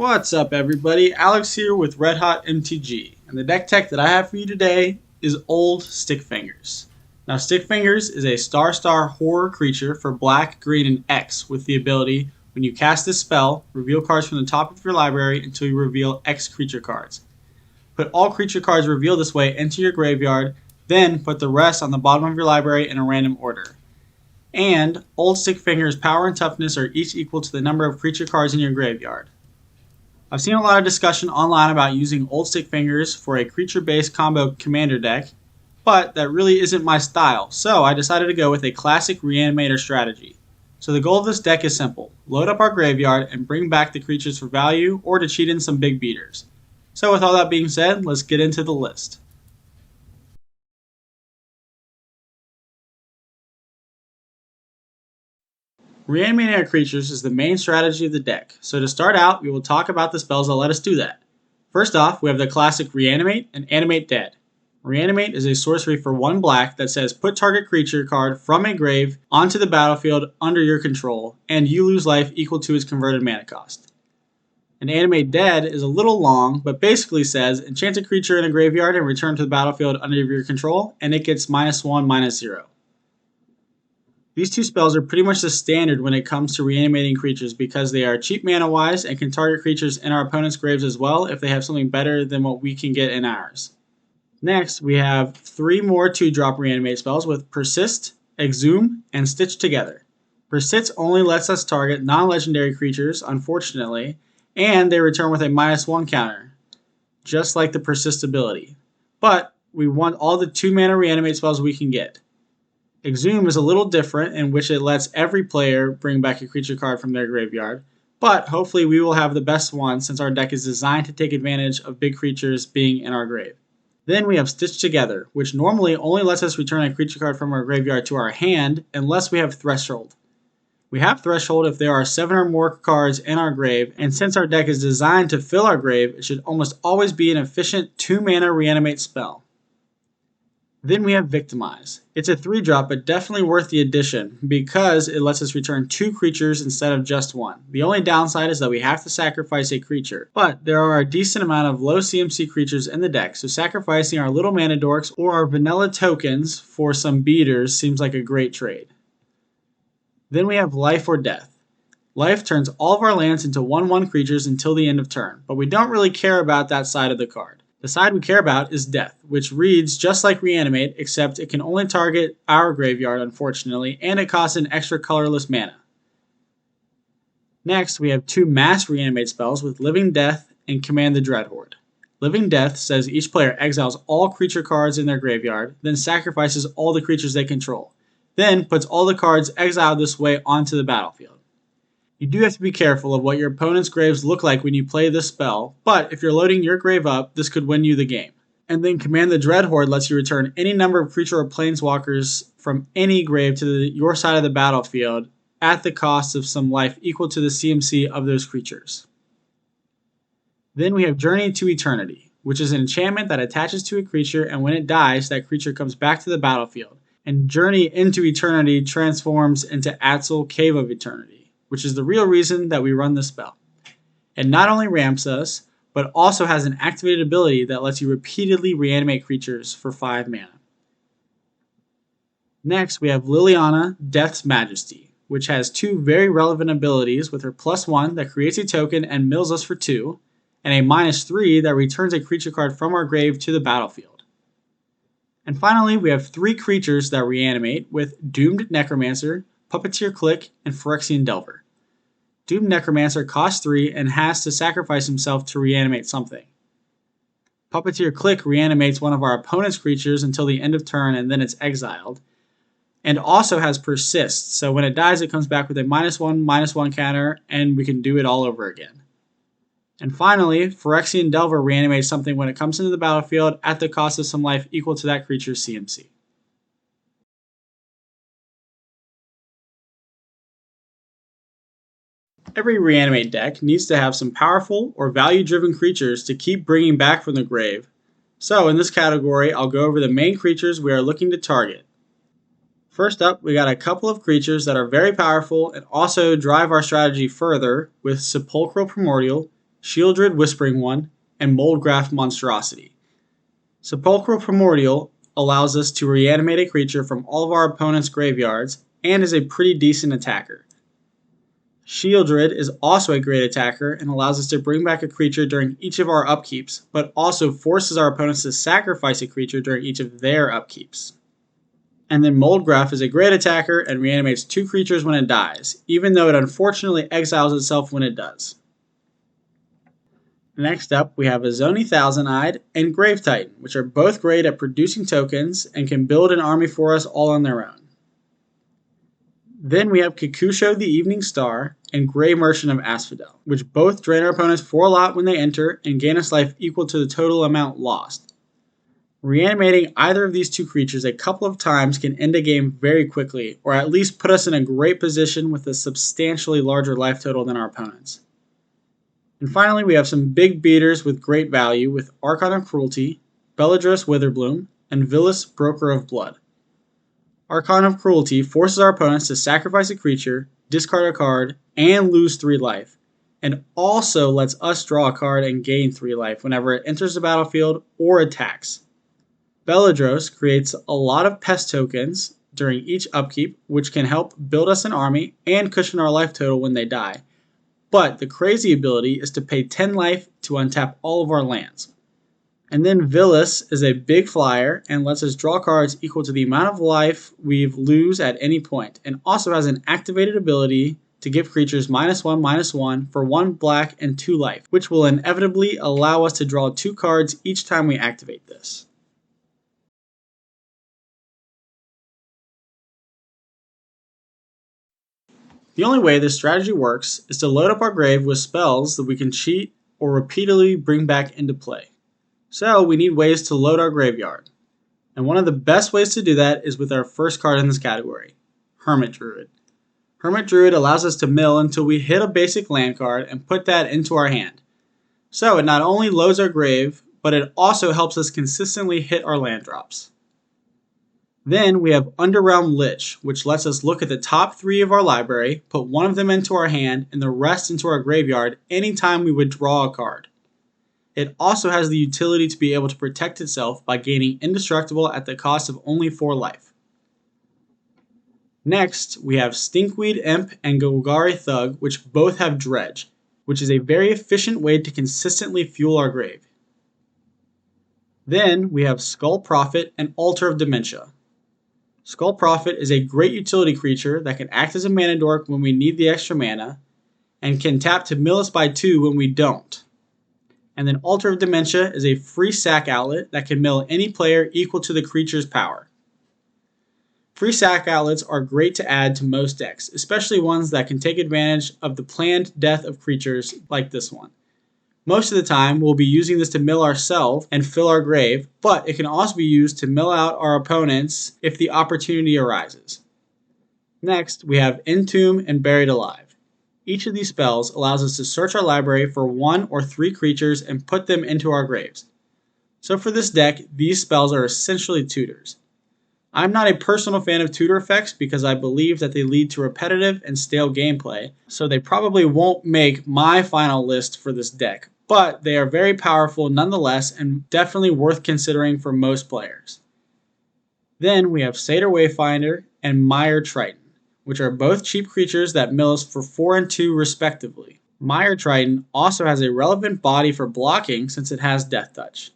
What's up everybody, Alex here with redhotmtg, and the deck tech that I have for you today is old Stickfingers. Now Stickfingers is a star horror creature for black, green, and X with the ability, when you cast this spell, reveal cards from the top of your library until you reveal X creature cards. Put all creature cards revealed this way into your graveyard, then put the rest on the bottom of your library in a random order. And old Stickfingers' power and toughness are each equal to the number of creature cards in your graveyard. I've seen a lot of discussion online about using old Stickfingers for a creature-based combo commander deck, but that really isn't my style, so I decided to go with a classic reanimator strategy. So the goal of this deck is simple: load up our graveyard and bring back the creatures for value or to cheat in some big beaters. So with all that being said, let's get into the list. Reanimating our creatures is the main strategy of the deck, so to start out, we will talk about the spells that let us do that. First off, we have the classic Reanimate and Animate Dead. Reanimate is a sorcery for 1 black that says put target creature card from a grave onto the battlefield under your control, and you lose life equal to its converted mana cost. And Animate Dead is a little long, but basically says enchant a creature in a graveyard and return to the battlefield under your control, and it gets -1/-0. These two spells are pretty much the standard when it comes to reanimating creatures because they are cheap mana wise and can target creatures in our opponent's graves as well if they have something better than what we can get in ours. Next, we have 3 more 2-drop reanimate spells with Persist, Exhume, and Stitch Together. Persist only lets us target non-legendary creatures, unfortunately, and they return with a -1 counter, just like the Persist ability. But we want all the 2 mana reanimate spells we can get. Exhume is a little different in which it lets every player bring back a creature card from their graveyard, but hopefully we will have the best one since our deck is designed to take advantage of big creatures being in our grave. Then we have Stitch Together, which normally only lets us return a creature card from our graveyard to our hand unless we have Threshold. We have Threshold if there are 7 or more cards in our grave, and since our deck is designed to fill our grave, it should almost always be an efficient 2 mana reanimate spell. Then we have Victimize. It's a 3-drop, but definitely worth the addition because it lets us return 2 creatures instead of just 1. The only downside is that we have to sacrifice a creature, but there are a decent amount of low CMC creatures in the deck, so sacrificing our little mana dorks or our vanilla tokens for some beaters seems like a great trade. Then we have Life or Death. Life turns all of our lands into 1/1 creatures until the end of turn, but we don't really care about that side of the card. The side we care about is Death, which reads just like Reanimate, except it can only target our graveyard, unfortunately, and it costs an extra colorless mana. Next, we have 2 mass Reanimate spells with Living Death and Command the Dreadhorde. Living Death says each player exiles all creature cards in their graveyard, then sacrifices all the creatures they control, then puts all the cards exiled this way onto the battlefield. You do have to be careful of what your opponent's graves look like when you play this spell, but if you're loading your grave up, this could win you the game. And then Command the Dreadhorde lets you return any number of creature or planeswalkers from any grave to your side of the battlefield at the cost of some life equal to the CMC of those creatures. Then we have Journey to Eternity, which is an enchantment that attaches to a creature, and when it dies, that creature comes back to the battlefield. And Journey into Eternity transforms into Atzel, Cave of Eternity, which is the real reason that we run this spell. It not only ramps us, but also has an activated ability that lets you repeatedly reanimate creatures for 5 mana. Next, we have Liliana, Death's Majesty, which has 2 very relevant abilities with her +1 that creates a token and mills us for 2, and a -3 that returns a creature card from our grave to the battlefield. And finally, we have 3 creatures that reanimate with Doomed Necromancer, Puppeteer Click, and Phyrexian Delver. Doomed Necromancer costs 3 and has to sacrifice himself to reanimate something. Puppeteer Click reanimates one of our opponent's creatures until the end of turn and then it's exiled, and also has Persist, so when it dies it comes back with a -1/-1 counter and we can do it all over again. And finally, Phyrexian Delver reanimates something when it comes into the battlefield at the cost of some life equal to that creature's CMC. Every Reanimate deck needs to have some powerful or value-driven creatures to keep bringing back from the grave. So in this category, I'll go over the main creatures we are looking to target. First up, we got a couple of creatures that are very powerful and also drive our strategy further with Sepulchral Primordial, Shieldred Whispering One, and Moldgraph Monstrosity. Sepulchral Primordial allows us to reanimate a creature from all of our opponent's graveyards and is a pretty decent attacker. Shieldred is also a great attacker and allows us to bring back a creature during each of our upkeeps, but also forces our opponents to sacrifice a creature during each of their upkeeps. And then Moldgraph is a great attacker and reanimates 2 creatures when it dies, even though it unfortunately exiles itself when it does. Next up, we have Azoni Thousand-Eyed and Grave Titan, which are both great at producing tokens and can build an army for us all on their own. Then we have Kikusho the Evening Star and Grey Merchant of Asphodel, which both drain our opponents for a lot when they enter and gain us life equal to the total amount lost. Reanimating either of these 2 creatures a couple of times can end a game very quickly, or at least put us in a great position with a substantially larger life total than our opponents. And finally, we have some big beaters with great value with Archon of Cruelty, Beledros Witherbloom, and Villas Broker of Blood. Archon of Cruelty forces our opponents to sacrifice a creature, discard a card, and lose 3 life, and also lets us draw a card and gain 3 life whenever it enters the battlefield or attacks. Beledros creates a lot of pest tokens during each upkeep, which can help build us an army and cushion our life total when they die. But the crazy ability is to pay 10 life to untap all of our lands. And then Villas is a big flyer and lets us draw cards equal to the amount of life we lose at any point, and also has an activated ability to give creatures -1/-1 for 1 black and 2 life, which will inevitably allow us to draw 2 cards each time we activate this. The only way this strategy works is to load up our grave with spells that we can cheat or repeatedly bring back into play. So we need ways to load our graveyard. And one of the best ways to do that is with our first card in this category, Hermit Druid. Hermit Druid allows us to mill until we hit a basic land card and put that into our hand. So it not only loads our grave, but it also helps us consistently hit our land drops. Then we have Underrealm Lich, which lets us look at the top 3 of our library, put one of them into our hand, and the rest into our graveyard anytime we would draw a card. It also has the utility to be able to protect itself by gaining indestructible at the cost of only 4 life. Next, we have Stinkweed Imp and Golgari Thug, which both have Dredge, which is a very efficient way to consistently fuel our grave. Then we have Skull Prophet and Altar of Dementia. Skull Prophet is a great utility creature that can act as a mana dork when we need the extra mana, and can tap to mill us by 2 when we don't. And then Altar of Dementia is a free sack outlet that can mill any player equal to the creature's power. Free sack outlets are great to add to most decks, especially ones that can take advantage of the planned death of creatures like this one. Most of the time, we'll be using this to mill ourselves and fill our grave, but it can also be used to mill out our opponents if the opportunity arises. Next, we have Entomb and Buried Alive. Each of these spells allows us to search our library for 1 or 3 creatures and put them into our graves. So for this deck, these spells are essentially tutors. I'm not a personal fan of tutor effects because I believe that they lead to repetitive and stale gameplay, so they probably won't make my final list for this deck, but they are very powerful nonetheless and definitely worth considering for most players. Then we have Satyr Wayfinder and Mire Triton, which are both cheap creatures that mill us for 4 and 2 respectively. Mire Triton also has a relevant body for blocking since it has Death Touch.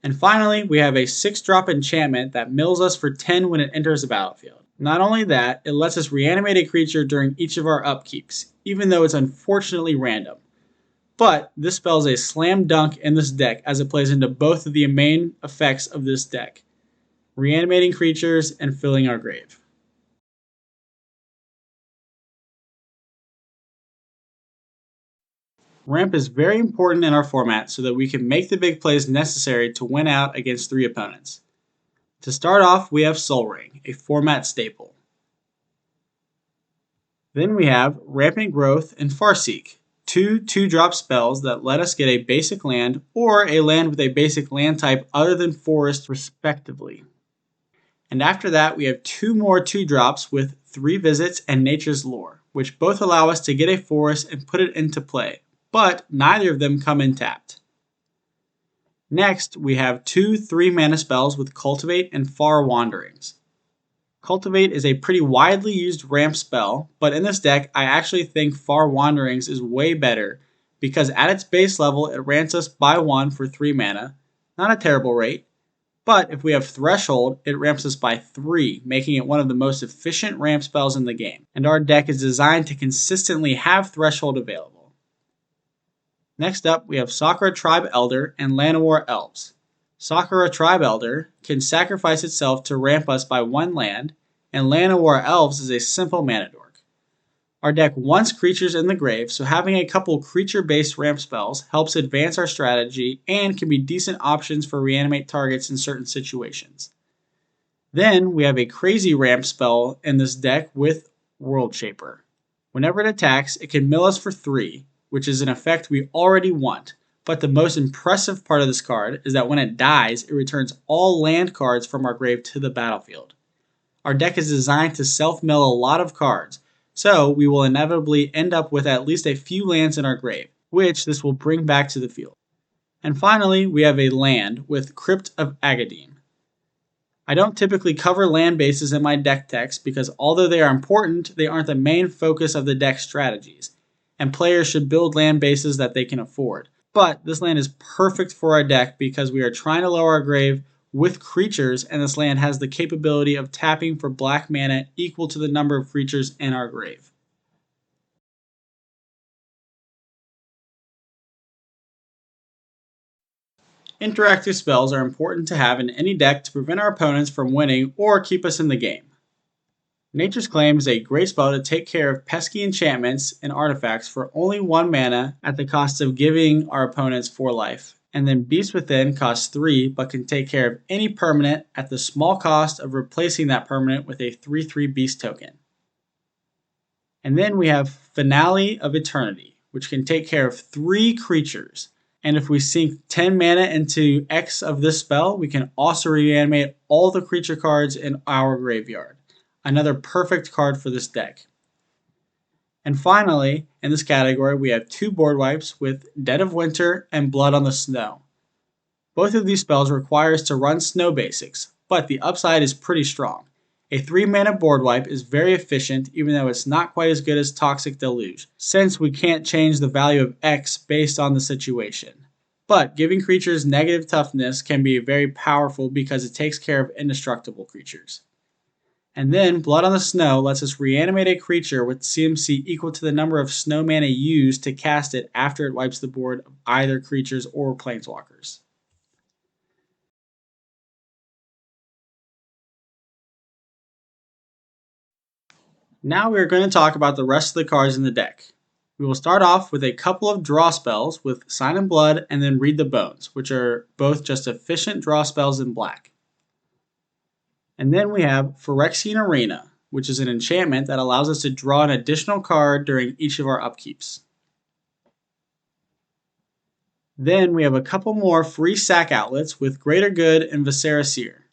And finally, we have a 6-drop enchantment that mills us for 10 when it enters the battlefield. Not only that, it lets us reanimate a creature during each of our upkeeps, even though it's unfortunately random. But this spell is a slam dunk in this deck as it plays into both of the main effects of this deck, reanimating creatures and filling our grave. Ramp is very important in our format so that we can make the big plays necessary to win out against 3 opponents. To start off, we have Sol Ring, a format staple. Then we have Rampant Growth and Farseek, 2 2-drop spells that let us get a basic land or a land with a basic land type other than forest respectively. And after that, we have 2 more 2-drops with 3 Visits and Nature's Lore, which both allow us to get a forest and put it into play. but neither of them come in tapped. Next, we have two 3-mana spells with Cultivate and Far Wanderings. Cultivate is a pretty widely used ramp spell, but in this deck I actually think Far Wanderings is way better because at its base level it ramps us by 1 for 3 mana, not a terrible rate, but if we have Threshold it ramps us by 3, making it one of the most efficient ramp spells in the game, and our deck is designed to consistently have Threshold available. Next up, we have Sakura Tribe Elder and Llanowar Elves. Sakura Tribe Elder can sacrifice itself to ramp us by 1 land, and Llanowar Elves is a simple mana dork. Our deck wants creatures in the grave, so having a couple creature-based ramp spells helps advance our strategy and can be decent options for reanimate targets in certain situations. Then we have a crazy ramp spell in this deck with World Shaper. Whenever it attacks, it can mill us for 3, which is an effect we already want, but the most impressive part of this card is that when it dies, it returns all land cards from our grave to the battlefield. Our deck is designed to self-mill a lot of cards, so we will inevitably end up with at least a few lands in our grave, which this will bring back to the field. And finally, we have a land with Crypt of Agadeem. I don't typically cover land bases in my deck text because although they are important, they aren't the main focus of the deck strategies, and players should build land bases that they can afford. But this land is perfect for our deck because we are trying to lower our grave with creatures, and this land has the capability of tapping for black mana equal to the number of creatures in our grave. Interactive spells are important to have in any deck to prevent our opponents from winning or keep us in the game. Nature's Claim is a great spell to take care of pesky enchantments and artifacts for only 1 mana at the cost of giving our opponents 4 life. And then Beast Within costs 3 but can take care of any permanent at the small cost of replacing that permanent with a 3/3 Beast token. And then we have Finale of Eternity, which can take care of 3 creatures. And if we sink 10 mana into X of this spell, we can also reanimate all the creature cards in our graveyard. Another perfect card for this deck. And finally, in this category, we have 2 board wipes with Dead of Winter and Blood on the Snow. Both of these spells require us to run snow basics, but the upside is pretty strong. A 3-mana board wipe is very efficient even though it's not quite as good as Toxic Deluge, since we can't change the value of X based on the situation. But giving creatures negative toughness can be very powerful because it takes care of indestructible creatures. And then Blood on the Snow lets us reanimate a creature with CMC equal to the number of snow mana used to cast it after it wipes the board of either creatures or planeswalkers. Now we are going to talk about the rest of the cards in the deck. We will start off with a couple of draw spells with Sign in Blood and then Read the Bones, which are both just efficient draw spells in black. And then we have Phyrexian Arena, which is an enchantment that allows us to draw an additional card during each of our upkeeps. Then we have a couple more free sack outlets with Greater Good and Viscera Seer.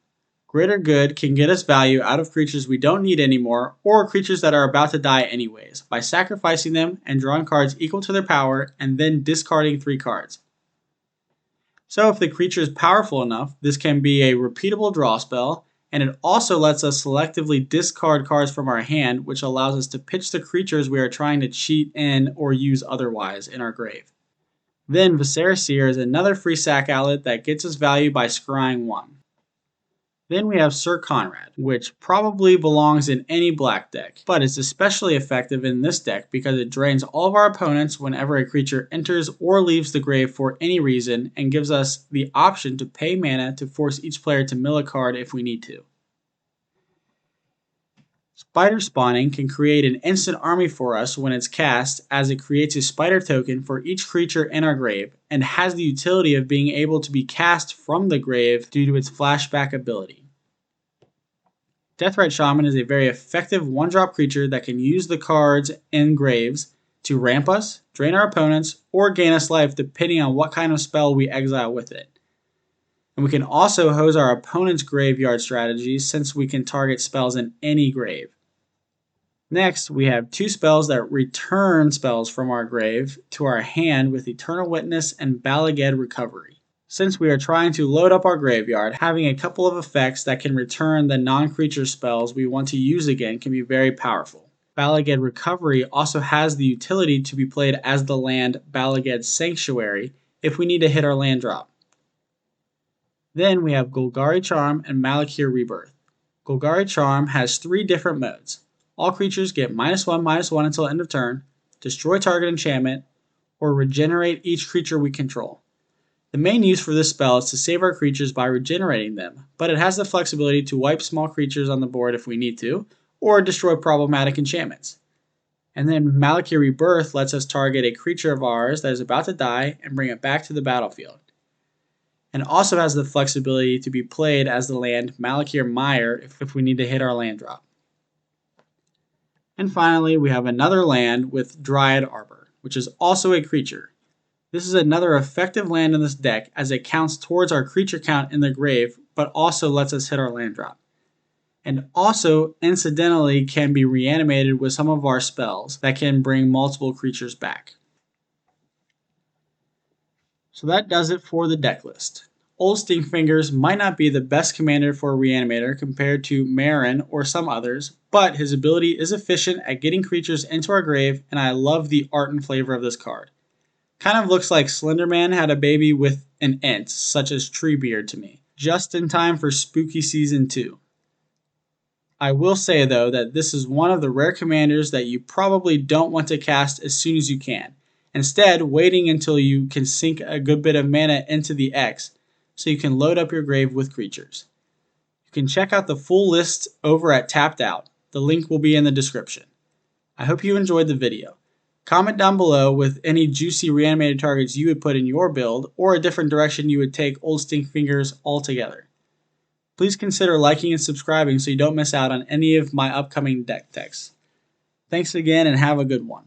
Greater Good can get us value out of creatures we don't need anymore or creatures that are about to die anyways by sacrificing them and drawing cards equal to their power and then discarding 3 cards. So if the creature is powerful enough, this can be a repeatable draw spell, and it also lets us selectively discard cards from our hand, which allows us to pitch the creatures we are trying to cheat in or use otherwise in our grave. Then Viscera Seer is another free sack outlet that gets us value by scrying 1. Then we have Sir Conrad, which probably belongs in any black deck, but is especially effective in this deck because it drains all of our opponents whenever a creature enters or leaves the grave for any reason and gives us the option to pay mana to force each player to mill a card if we need to. Spider Spawning can create an instant army for us when it's cast, as it creates a spider token for each creature in our grave and has the utility of being able to be cast from the grave due to its flashback ability. Deathrite Shaman is a very effective 1-drop creature that can use the cards in graves to ramp us, drain our opponents, or gain us life depending on what kind of spell we exile with it. And we can also hose our opponent's graveyard strategies since we can target spells in any grave. Next, we have 2 spells that return spells from our grave to our hand with Eternal Witness and BLD Recovery. Since we are trying to load up our graveyard, having a couple of effects that can return the non-creature spells we want to use again can be very powerful. BLD Recovery also has the utility to be played as the land BLD Sanctuary if we need to hit our land drop. Then we have Golgari Charm and Malakir Rebirth. Golgari Charm has 3 different modes. All creatures get -1/-1 until end of turn, destroy target enchantment, or regenerate each creature we control. The main use for this spell is to save our creatures by regenerating them, but it has the flexibility to wipe small creatures on the board if we need to, or destroy problematic enchantments. And then Malakir Rebirth lets us target a creature of ours that is about to die and bring it back to the battlefield. And also has the flexibility to be played as the land Malakir Mire if we need to hit our land drop. And finally, we have another land with Dryad Arbor, which is also a creature. This is another effective land in this deck as it counts towards our creature count in the grave, but also lets us hit our land drop. And also, incidentally, can be reanimated with some of our spells that can bring multiple creatures back. So that does it for the deck list. Old Stickfingers might not be the best commander for a Reanimator compared to Marin or some others, but his ability is efficient at getting creatures into our grave, and I love the art and flavor of this card. Kind of looks like Slenderman had a baby with an ent, such as Treebeard to me, just in time for Spooky Season 2. I will say though that this is one of the rare commanders that you probably don't want to cast as soon as you can. Instead, waiting until you can sink a good bit of mana into the X so you can load up your grave with creatures. You can check out the full list over at Tapped Out. The link will be in the description. I hope you enjoyed the video. Comment down below with any juicy reanimated targets you would put in your build or a different direction you would take Old Stickfingers altogether. Please consider liking and subscribing so you don't miss out on any of my upcoming deck techs. Thanks again and have a good one.